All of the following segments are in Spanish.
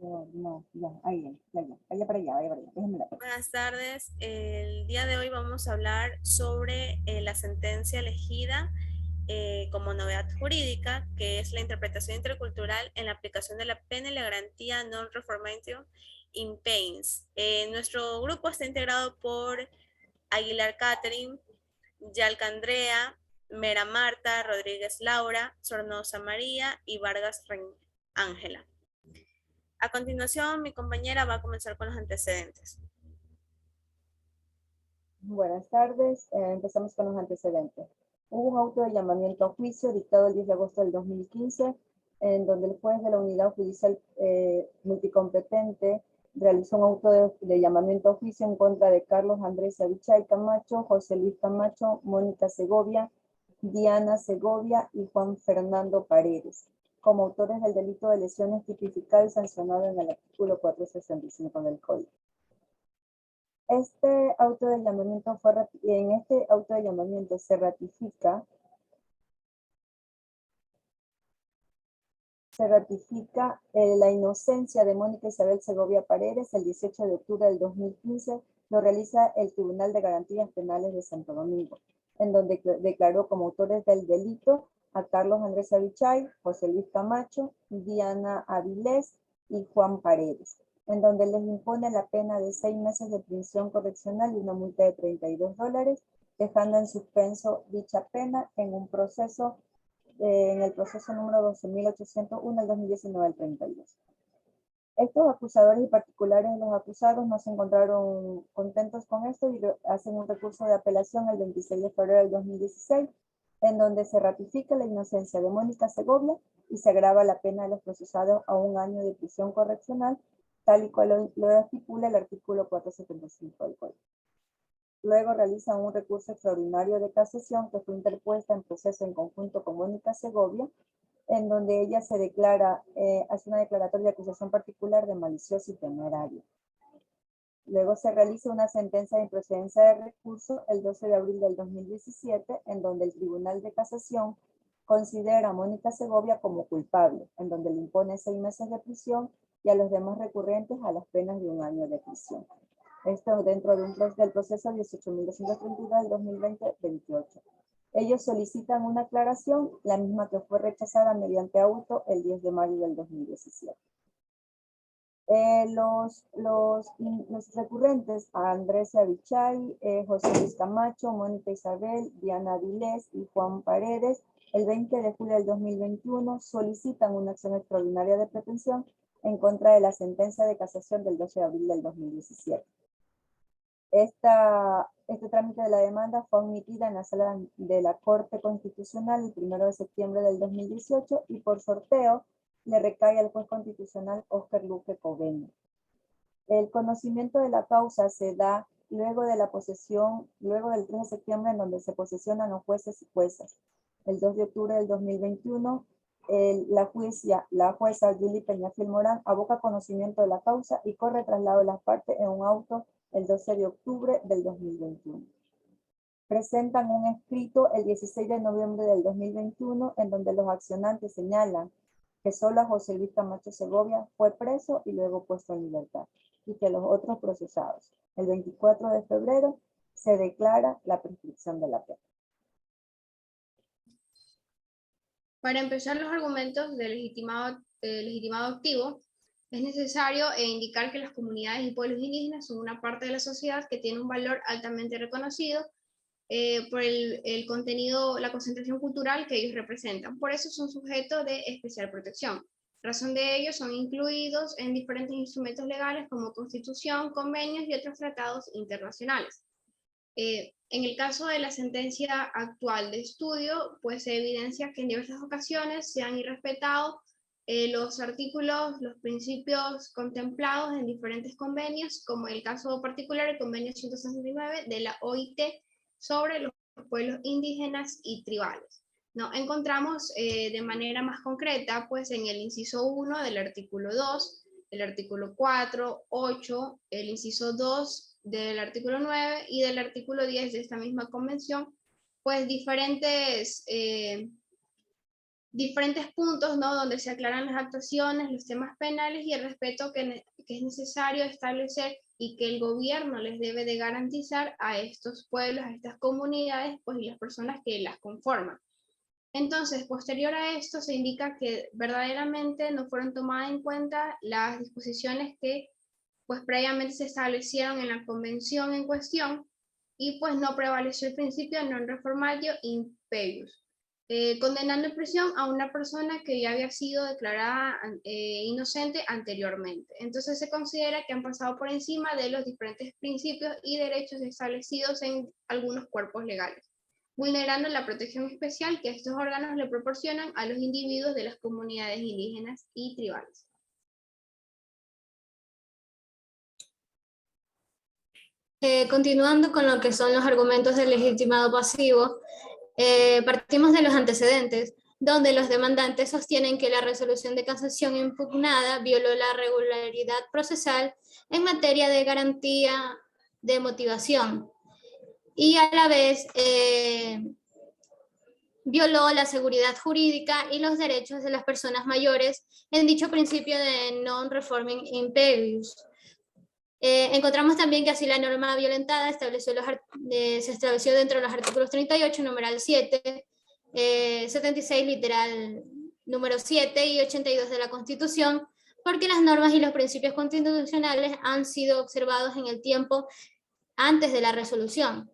No, no, ya, ahí, ya, vaya para allá, vaya para allá. Déjenme la. Buenas tardes. El día de hoy vamos a hablar sobre la sentencia elegida como novedad jurídica, que es la interpretación intercultural en la aplicación de la pena y la garantía non-reformatio in pains. Nuestro grupo está integrado por Aguilar Catherine, Yalca Andrea, Mera Marta, Rodríguez Laura, Sornosa María y Vargas Ángela. A continuación, mi compañera va a comenzar con los antecedentes. Buenas tardes, empezamos con los antecedentes. Hubo un auto de llamamiento a juicio dictado el 10 de agosto del 2015, en donde el juez de la unidad judicial multicompetente realizó un auto de llamamiento a juicio en contra de Carlos Andrés Avichay Camacho, José Luis Camacho, Mónica Segovia, Diana Segovia y Juan Fernando Paredes, como autores del delito de lesiones tipificado y sancionado en el artículo 465 del Código. En este auto de llamamiento se ratifica la inocencia de Mónica Isabel Segovia Paredes. El 18 de octubre del 2015 lo realiza el Tribunal de Garantías Penales de Santo Domingo, en donde declaró como autores del delito a Carlos Andrés Avichay, José Luis Camacho, Diana Avilés y Juan Paredes, en donde les impone la pena de 6 meses de prisión correccional y una multa de $32, dejando en suspenso dicha pena en el proceso número 12.801 del 2019 al 32. Estos acusadores y particulares de los acusados no se encontraron contentos con esto y hacen un recurso de apelación el 26 de febrero del 2016, en donde se ratifica la inocencia de Mónica Segovia y se agrava la pena de los procesados a 1 año de prisión correccional, tal y cual lo estipula el artículo 475 del Código. Luego realizan un recurso extraordinario de casación que fue interpuesta en proceso en conjunto con Mónica Segovia, en donde ella se declara, hace una declaratoria de acusación particular de malicioso y temerario. Luego se realiza una sentencia de improcedencia de recurso el 12 de abril del 2017, en donde el Tribunal de Casación considera a Mónica Segovia como culpable, en donde le impone 6 meses de prisión y a los demás recurrentes a las penas de 1 año de prisión. Esto dentro del proceso 18.232 del 2020-28. Ellos solicitan una aclaración, la misma que fue rechazada mediante auto el 10 de mayo del 2017. Los recurrentes a Andrés Avichay, José Luis Camacho, Mónica Isabel, Diana Vilés y Juan Paredes, el 20 de julio del 2021 solicitan una acción extraordinaria de pretensión en contra de la sentencia de casación del 12 de abril del 2017. Este trámite de la demanda fue admitida en la sala de la Corte Constitucional el 1 de septiembre del 2018 y por sorteo le recae al juez constitucional Óscar Luque Coveño. El conocimiento de la causa se da luego del 3 de septiembre, en donde se posesionan los jueces y juezas. El 2 de octubre del 2021, la jueza Julie Peñafiel Morán aboca conocimiento de la causa y corre traslado de las partes en un auto el 12 de octubre del 2021. Presentan un escrito el 16 de noviembre del 2021, en donde los accionantes señalan que solo José Luis Camacho Segovia fue preso y luego puesto en libertad, y que los otros procesados. El 24 de febrero se declara la prescripción de la pena. Para empezar los argumentos del legitimado activo, es necesario indicar que las comunidades y pueblos indígenas son una parte de la sociedad que tiene un valor altamente reconocido por el contenido, la concentración cultural que ellos representan. Por eso son sujetos de especial protección. Razón de ello son incluidos en diferentes instrumentos legales como constitución, convenios y otros tratados internacionales. En el caso de la sentencia actual de estudio, pues se evidencia que en diversas ocasiones se han irrespetado los artículos, los principios contemplados en diferentes convenios, como en el caso particular el convenio 169 de la OIT sobre los pueblos indígenas y tribales. ¿No? Encontramos de manera más concreta, pues en el inciso 1 del artículo 2, el artículo 4, 8, el inciso 2 del artículo 9 y del artículo 10 de esta misma convención, pues diferentes diferentes puntos, ¿no? Donde se aclaran las actuaciones, los temas penales y el respeto que es necesario establecer y que el gobierno les debe de garantizar a estos pueblos, a estas comunidades, pues, y las personas que las conforman. Entonces, posterior a esto, se indica que verdaderamente no fueron tomadas en cuenta las disposiciones que pues previamente se establecieron en la convención en cuestión y pues no prevaleció el principio non reformatio imperius, condenando en prisión a una persona que ya había sido declarada inocente anteriormente. Entonces se considera que han pasado por encima de los diferentes principios y derechos establecidos en algunos cuerpos legales, vulnerando la protección especial que estos órganos le proporcionan a los individuos de las comunidades indígenas y tribales. Continuando con lo que son los argumentos del legitimado pasivo, partimos de los antecedentes, donde los demandantes sostienen que la resolución de casación impugnada violó la regularidad procesal en materia de garantía de motivación y a la vez violó la seguridad jurídica y los derechos de las personas mayores en dicho principio de non-reforming imperius. Encontramos también que así la norma violentada se estableció dentro de los artículos 38, numeral 7, 76, literal número 7 y 82 de la Constitución, porque las normas y los principios constitucionales han sido observados en el tiempo antes de la resolución.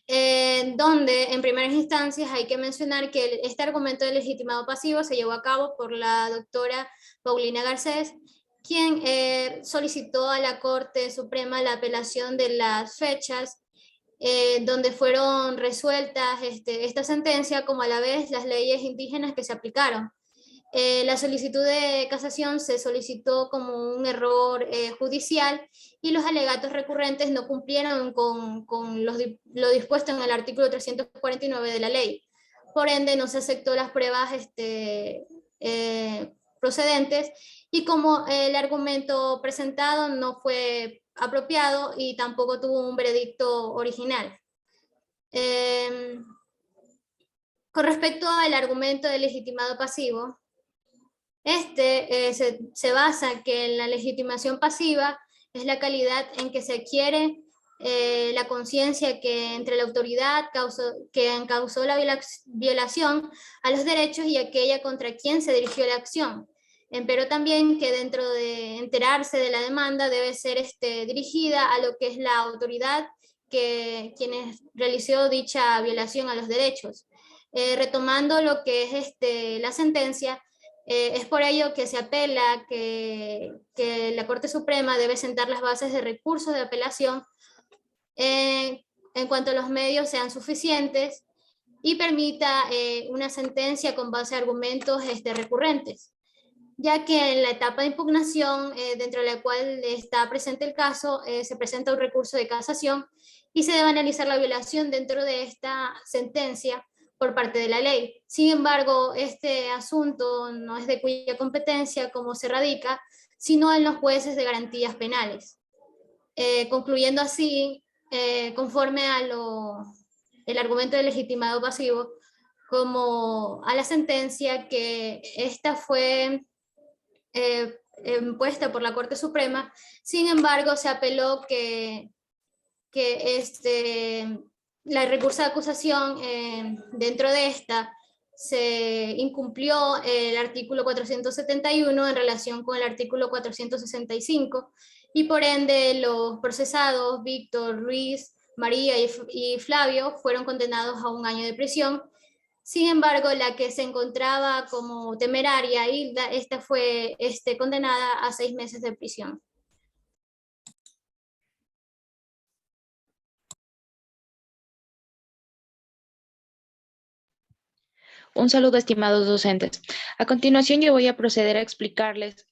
Donde en primeras instancias hay que mencionar que este argumento de legitimado pasivo se llevó a cabo por la doctora Paulina Garcés, quien solicitó a la Corte Suprema la apelación de las fechas donde fueron resueltas esta sentencia, como a la vez las leyes indígenas que se aplicaron. La solicitud de casación se solicitó como un error judicial y los alegatos recurrentes no cumplieron con lo dispuesto en el artículo 349 de la ley. Por ende, no se aceptó las pruebas procedentes y como el argumento presentado no fue apropiado y tampoco tuvo un veredicto original. Con respecto al argumento del legitimado pasivo, se basa que en la legitimación pasiva es la calidad en que se adquiere la conciencia que entre la autoridad que causó la violación a los derechos y aquella contra quien se dirigió la acción. Pero también que dentro de enterarse de la demanda debe ser dirigida a lo que es la autoridad quien realizó dicha violación a los derechos. Retomando lo que es la sentencia, es por ello que se apela que la Corte Suprema debe sentar las bases de recursos de apelación en cuanto los medios sean suficientes y permita una sentencia con base a argumentos recurrentes, ya que en la etapa de impugnación, dentro de la cual está presente el caso, se presenta un recurso de casación y se debe analizar la violación dentro de esta sentencia por parte de la ley. Sin embargo, este asunto no es de cuya competencia como se radica, sino en los jueces de garantías penales. Concluyendo así, conforme a el argumento de legitimado pasivo, como a la sentencia que esta fue impuesta por la Corte Suprema, sin embargo se apeló que la recurso de acusación dentro de esta se incumplió el artículo 471 en relación con el artículo 465 y por ende los procesados Víctor, Ruiz, María y Flavio fueron condenados a 1 año de prisión. Sin embargo, la que se encontraba como temeraria, Hilda, esta fue condenada a 6 meses de prisión. Un saludo, estimados docentes. A continuación, yo voy a proceder a explicarles,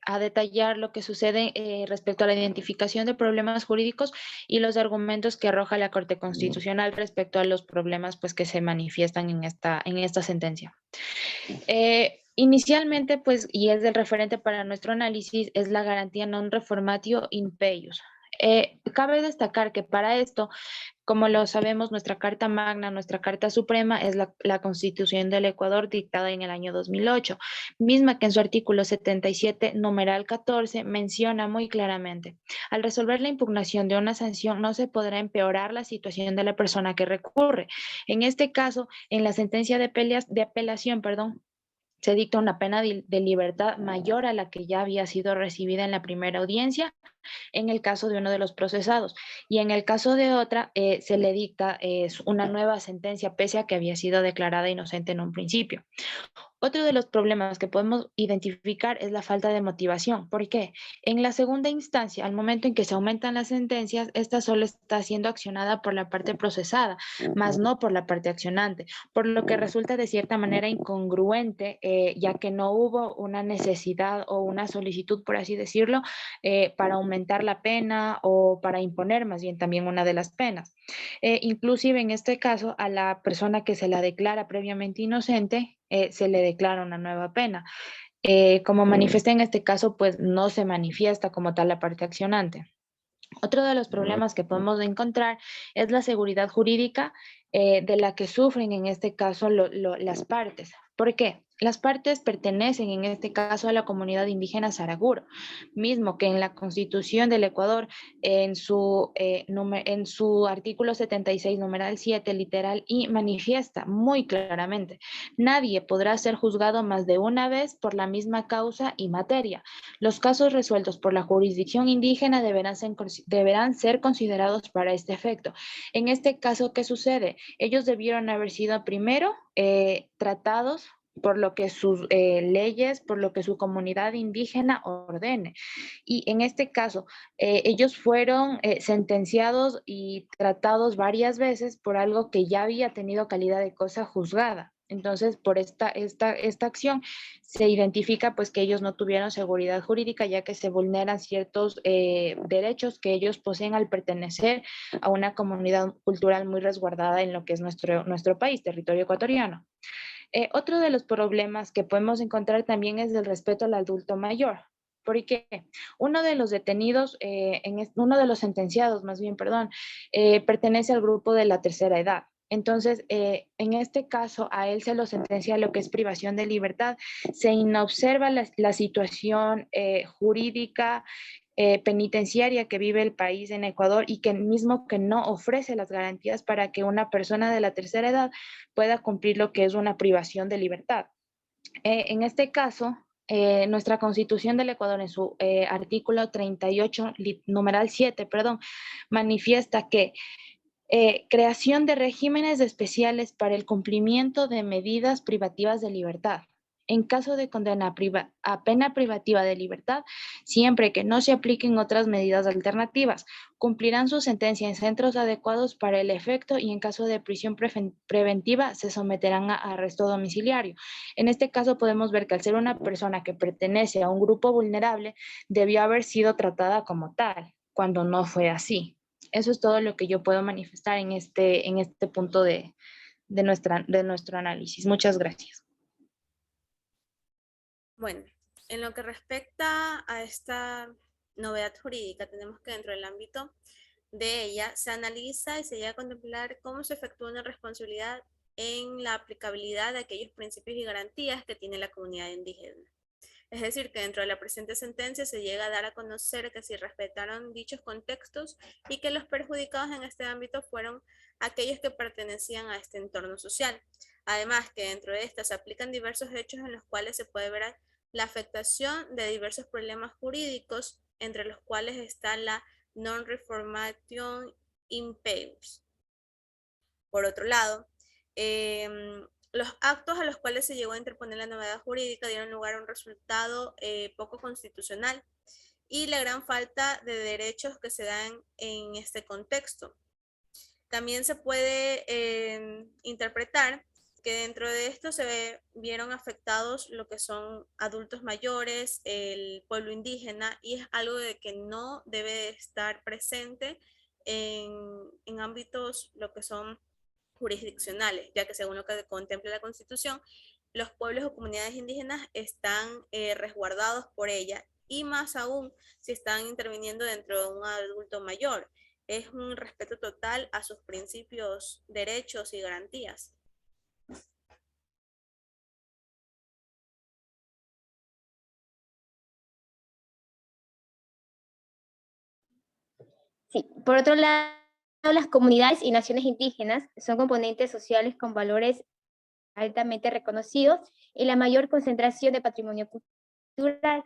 a detallar lo que sucede respecto a la identificación de problemas jurídicos y los argumentos que arroja la Corte Constitucional respecto a los problemas pues, que se manifiestan en esta sentencia. Inicialmente, pues, y es el referente para nuestro análisis, es la garantía non reformatio imperius. Cabe destacar que para esto, como lo sabemos, nuestra Carta Magna, nuestra Carta Suprema es la Constitución del Ecuador dictada en el año 2008, misma que en su artículo 77, numeral 14, menciona muy claramente: al resolver la impugnación de una sanción no se podrá empeorar la situación de la persona que recurre. En este caso, en la sentencia de apelación, perdón, se dicta una pena de libertad mayor a la que ya había sido recibida en la primera audiencia en el caso de uno de los procesados, y en el caso de otra se le dicta una nueva sentencia pese a que había sido declarada inocente en un principio. Otro de los problemas que podemos identificar es la falta de motivación. ¿Por qué? En la segunda instancia, al momento en que se aumentan las sentencias, esta solo está siendo accionada por la parte procesada, más no por la parte accionante, por lo que resulta de cierta manera incongruente, ya que no hubo una necesidad o una solicitud, por así decirlo, para aumentar la pena o para imponer más bien también una de las penas. Inclusive en este caso, a la persona que se la declara previamente inocente, se le declara una nueva pena. Como manifiesta en este caso, pues no se manifiesta como tal la parte accionante. Otro de los problemas que podemos encontrar es la seguridad jurídica de la que sufren en este caso las partes. ¿Por qué? Las partes pertenecen en este caso a la comunidad indígena Saraguro, mismo que en la Constitución del Ecuador, en su artículo 76, numeral 7, literal y manifiesta muy claramente: nadie podrá ser juzgado más de una vez por la misma causa y materia. Los casos resueltos por la jurisdicción indígena deberán ser considerados para este efecto. En este caso, ¿qué sucede? Ellos debieron haber sido primero tratados por lo que sus leyes, por lo que su comunidad indígena ordene. Y en este caso, ellos fueron sentenciados y tratados varias veces por algo que ya había tenido calidad de cosa juzgada. Entonces, por esta acción se identifica pues que ellos no tuvieron seguridad jurídica, ya que se vulneran ciertos derechos que ellos poseen al pertenecer a una comunidad cultural muy resguardada en lo que es nuestro país, territorio ecuatoriano. Otro de los problemas que podemos encontrar también es el respeto al adulto mayor. Porque uno de los detenidos, uno de los sentenciados, más bien, perdón, pertenece al grupo de la tercera edad. Entonces, en este caso, a él se lo sentencia lo que es privación de libertad. Se inobserva la situación jurídica penitenciaria que vive el país en Ecuador, y que mismo que no ofrece las garantías para que una persona de la tercera edad pueda cumplir lo que es una privación de libertad. En este caso, nuestra Constitución del Ecuador, en su artículo 38, numeral 7, perdón, manifiesta que creación de regímenes especiales para el cumplimiento de medidas privativas de libertad. En caso de condena a pena privativa de libertad, siempre que no se apliquen otras medidas alternativas, cumplirán su sentencia en centros adecuados para el efecto, y en caso de prisión preventiva se someterán a arresto domiciliario. En este caso podemos ver que, al ser una persona que pertenece a un grupo vulnerable, debió haber sido tratada como tal, cuando no fue así. Eso es todo lo que yo puedo manifestar en este punto de nuestro análisis. Muchas gracias. Bueno, en lo que respecta a esta novedad jurídica, tenemos que dentro del ámbito de ella se analiza y se llega a contemplar cómo se efectúa una responsabilidad en la aplicabilidad de aquellos principios y garantías que tiene la comunidad indígena. Es decir, que dentro de la presente sentencia se llega a dar a conocer que se respetaron dichos contextos y que los perjudicados en este ámbito fueron aquellos que pertenecían a este entorno social. Además, que dentro de estas se aplican diversos hechos en los cuales se puede ver la afectación de diversos problemas jurídicos, entre los cuales está la non-reformation impairs. Por otro lado, los actos a los cuales se llegó a interponer la novedad jurídica dieron lugar a un resultado poco constitucional y la gran falta de derechos que se dan en este contexto. También se puede interpretar que dentro de esto se vieron afectados lo que son adultos mayores, el pueblo indígena, y es algo de que no debe estar presente en ámbitos lo que son jurisdiccionales, ya que según lo que contempla la Constitución, los pueblos o comunidades indígenas están resguardados por ella, y más aún si están interviniendo dentro de un adulto mayor. Es un respeto total a sus principios, derechos y garantías. Sí, por otro lado, las comunidades y naciones indígenas son componentes sociales con valores altamente reconocidos y la mayor concentración de patrimonio cultural.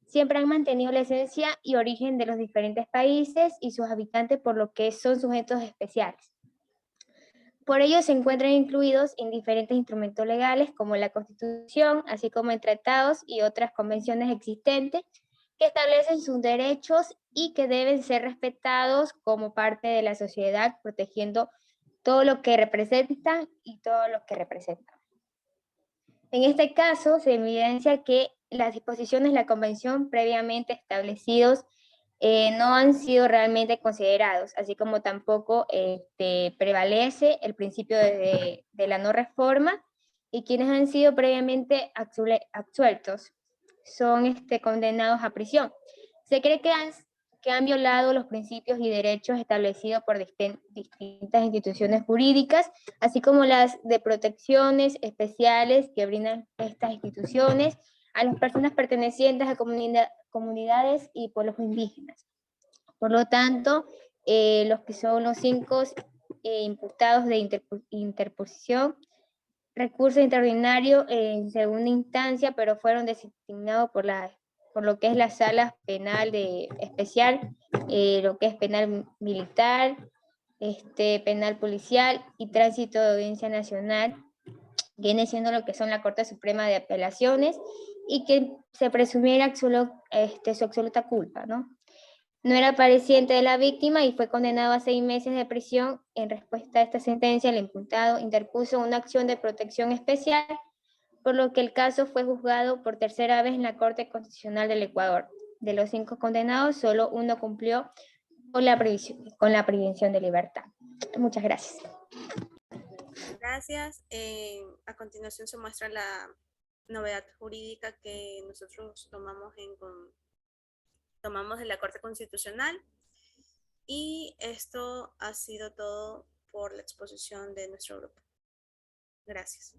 Siempre han mantenido la esencia y origen de los diferentes países y sus habitantes, por lo que son sujetos especiales. Por ello se encuentran incluidos en diferentes instrumentos legales como la Constitución, así como en tratados y otras convenciones existentes que establecen sus derechos y que deben ser respetados como parte de la sociedad, protegiendo todo lo que representan y todo lo que representan. En este caso, se evidencia que las disposiciones de la Convención previamente establecidos no han sido realmente considerados, así como tampoco prevalece el principio de la no reforma, y quienes han sido previamente absueltos son condenados a prisión. Se cree que han violado los principios y derechos establecidos por distintas instituciones jurídicas, así como las de protecciones especiales que brindan estas instituciones a las personas pertenecientes a comunidades y pueblos indígenas. Por lo tanto, los que son los 5 imputados de interposición, recurso extraordinario en segunda instancia, pero fueron designados por lo que es la sala penal especial, lo que es penal militar, penal policial y tránsito de audiencia nacional, viene siendo lo que son la Corte Suprema de Apelaciones, y que se presumiera su absoluta culpa, ¿no? No era pareciente de la víctima y fue condenado a 6 meses de prisión. En respuesta a esta sentencia, el imputado interpuso una acción de protección especial, por lo que el caso fue juzgado por tercera vez en la Corte Constitucional del Ecuador. De los 5 condenados, solo 1 cumplió con la privación de libertad. Muchas gracias. Gracias. A continuación se muestra la novedad jurídica que nosotros tomamos de la Corte Constitucional, y esto ha sido todo por la exposición de nuestro grupo. Gracias.